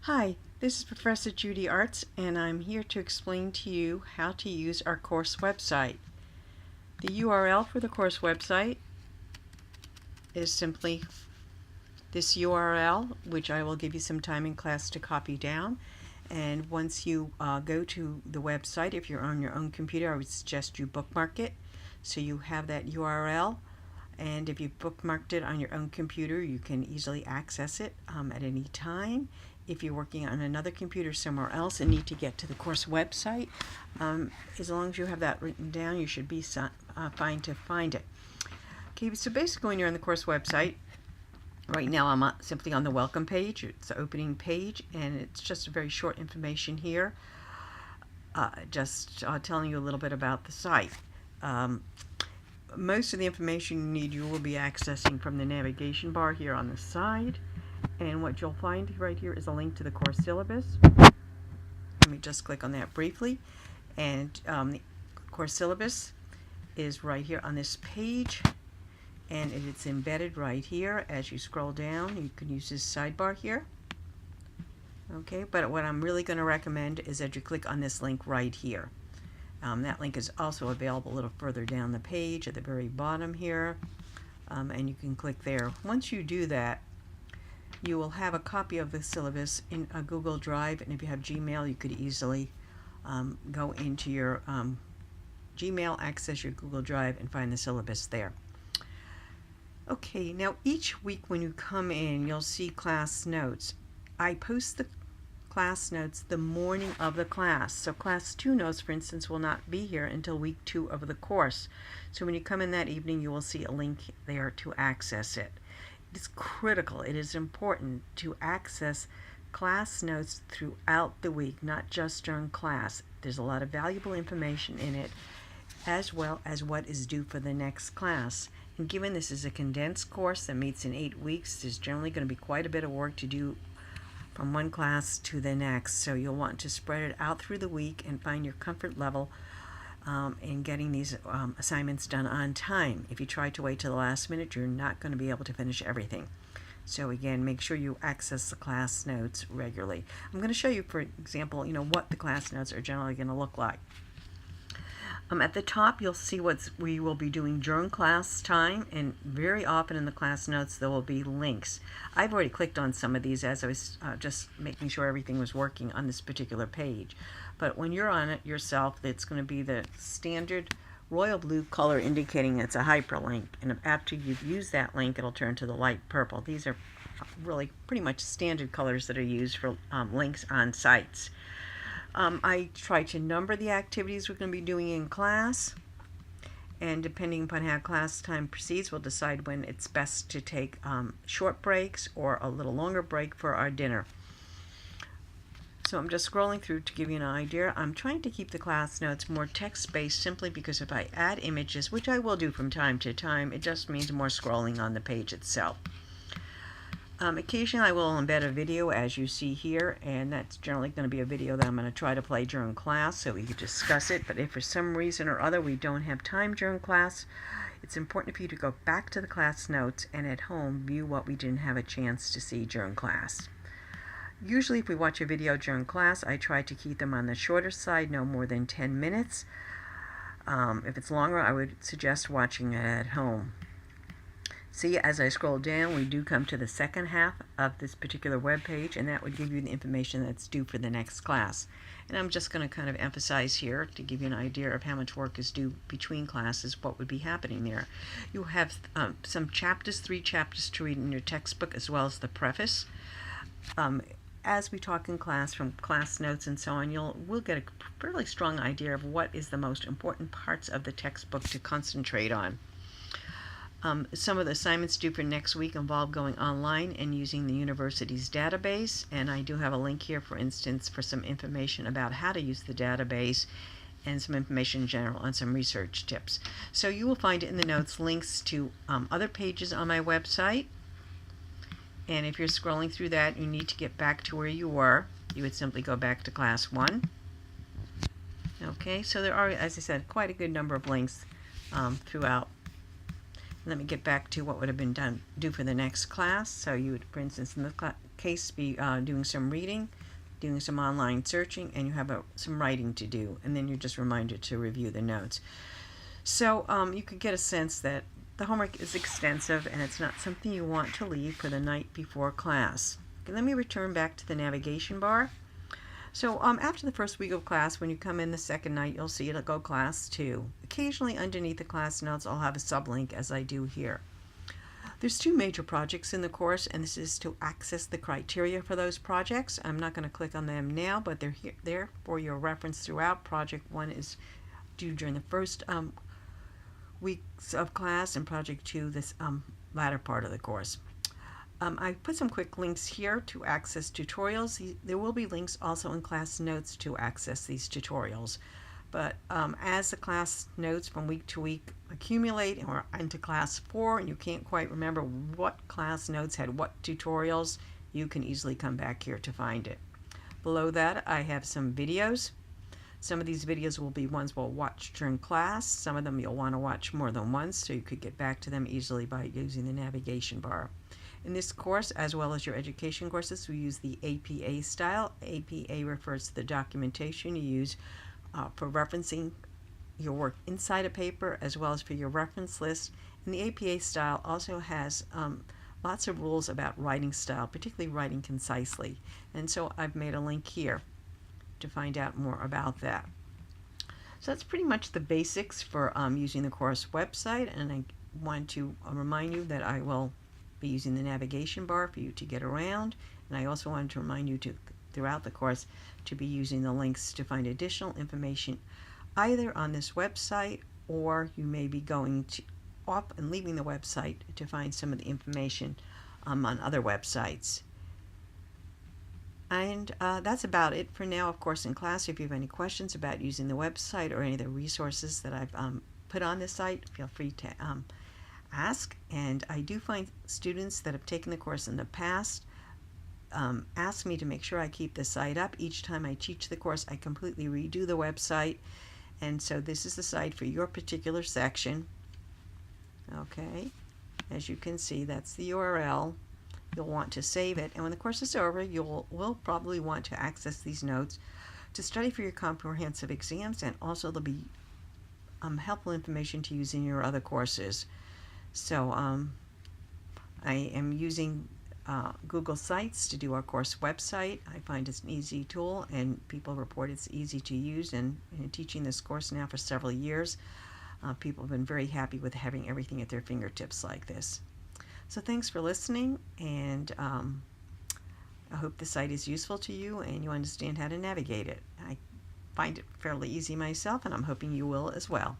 Hi, this is Professor Judy Arts, and I'm here to explain to you how to use our course website. The URL for the course website is simply this URL, which I will give you some time in class to copy down. And once you go to the website, if you're on your own computer, I would suggest you bookmark it so you have that URL. And if you bookmarked it on your own computer, you can easily access it at any time. If you're working on another computer somewhere else and need to get to the course website, as long as you have that written down, you should be fine to find it. Okay, so basically when you're on the course website, right now I'm simply on the welcome page. It's the opening page, and it's just a very short information here, just telling you a little bit about the site. Most of the information you need you will be accessing from the navigation bar here on the side, and what you'll find right here is a link to the course syllabus. Let me just click on that briefly, and the course syllabus is right here on this page, and it's embedded right here. As you scroll down, you can use this sidebar here. Okay, but what I'm really going to recommend is that you click on this link right here. That link is also available a little further down the page at the very bottom here, and you can click there. Once you do that, you will have a copy of the syllabus in a Google Drive, and if you have Gmail, you could easily go into your Gmail, access your Google Drive, and find the syllabus there. Okay, now each week when you come in, you'll see class notes. I post the class notes the morning of the class. So class 2 notes, for instance, will not be here until week 2 of the course. So when you come in that evening, you will see a link there to access it. It's critical, it is important to access class notes throughout the week, not just during class. There's a lot of valuable information in it, as well as what is due for the next class. And given this is a condensed course that meets in 8 weeks, there's generally going to be quite a bit of work to do from one class to the next. So you'll want to spread it out through the week and find your comfort level in getting these assignments done on time. If you try to wait till the last minute, you're not going to be able to finish everything. So again, make sure you access the class notes regularly. I'm going to show you, for example, what the class notes are generally going to look like. At the top, you'll see what we will be doing during class time, and very often in the class notes there will be links. I've already clicked on some of these as I was just making sure everything was working on this particular page. But when you're on it yourself, it's going to be the standard royal blue color indicating it's a hyperlink, and after you've used that link, it'll turn to the light purple. These are really pretty much standard colors that are used for links on sites. I try to number the activities we're going to be doing in class, and depending upon how class time proceeds, we'll decide when it's best to take short breaks or a little longer break for our dinner. So I'm just scrolling through to give you an idea. I'm trying to keep the class notes more text-based simply because if I add images, which I will do from time to time, it just means more scrolling on the page itself. Occasionally I will embed a video, as you see here, and that's generally going to be a video that I'm going to try to play during class so we can discuss it. But if for some reason or other we don't have time during class, it's important for you to go back to the class notes and at home view what we didn't have a chance to see during class. Usually if we watch a video during class, I try to keep them on the shorter side, no more than 10 minutes. If it's longer, I would suggest watching it at home. See, as I scroll down, we do come to the second half of this particular web page, and that would give you the information that's due for the next class. And I'm just going to kind of emphasize here to give you an idea of how much work is due between classes, what would be happening there. You have some chapters, 3 chapters to read in your textbook, as well as the preface. As we talk in class, from class notes and so on, we'll get a fairly strong idea of what is the most important parts of the textbook to concentrate on. Some of the assignments due for next week involve going online and using the university's database, and I do have a link here, for instance, for some information about how to use the database and some information in general on some research tips. So you will find in the notes links to other pages on my website, and if you're scrolling through that, you need to get back to where you were. You would simply go back to class 1. Okay, so there are, as I said, quite a good number of links throughout. Let me get back to what would have been due for the next class. So you would, for instance, in case be doing some reading, doing some online searching, and you have some writing to do, and then you're just reminded to review the notes. So you could get a sense that the homework is extensive and it's not something you want to leave for the night before class. Okay, let me return back to the navigation bar. So after the first week of class, when you come in the second night, you'll see it'll go class 2. Occasionally underneath the class notes, I'll have a sublink as I do here. There's 2 major projects in the course, and this is to access the criteria for those projects. I'm not going to click on them now, but they're there for your reference throughout. Project 1 is due during the first weeks of class, and Project 2 this latter part of the course. I put some quick links here to access tutorials. There will be links also in class notes to access these tutorials. But as the class notes from week to week accumulate and we're into class 4 and you can't quite remember what class notes had what tutorials, you can easily come back here to find it. Below that, I have some videos. Some of these videos will be ones we'll watch during class. Some of them you'll want to watch more than once, so you could get back to them easily by using the navigation bar. In this course, as well as your education courses, we use the APA style. APA refers to the documentation you use for referencing your work inside a paper, as well as for your reference list. And the APA style also has lots of rules about writing style, particularly writing concisely. And so I've made a link here to find out more about that. So that's pretty much the basics for using the course website, and I want to remind you that I will be using the navigation bar for you to get around, and I also wanted to remind you to throughout the course to be using the links to find additional information either on this website, or you may be going off and leaving the website to find some of the information on other websites. And that's about it for now. Of course, in class, if you have any questions about using the website or any of the resources that I've put on this site, feel free to ask. And I do find students that have taken the course in the past ask me to make sure I keep the site up. Each time I teach the course, I completely redo the website. And so this is the site for your particular section. Okay, as you can see, that's the URL. You'll want to save it, and when the course is over, will probably want to access these notes to study for your comprehensive exams, and also there'll be helpful information to use in your other courses. So I am using Google Sites to do our course website. I find it's an easy tool, and people report it's easy to use, and in teaching this course now for several years, people have been very happy with having everything at their fingertips like this. So thanks for listening, and I hope the site is useful to you and you understand how to navigate it. I find it fairly easy myself, and I'm hoping you will as well.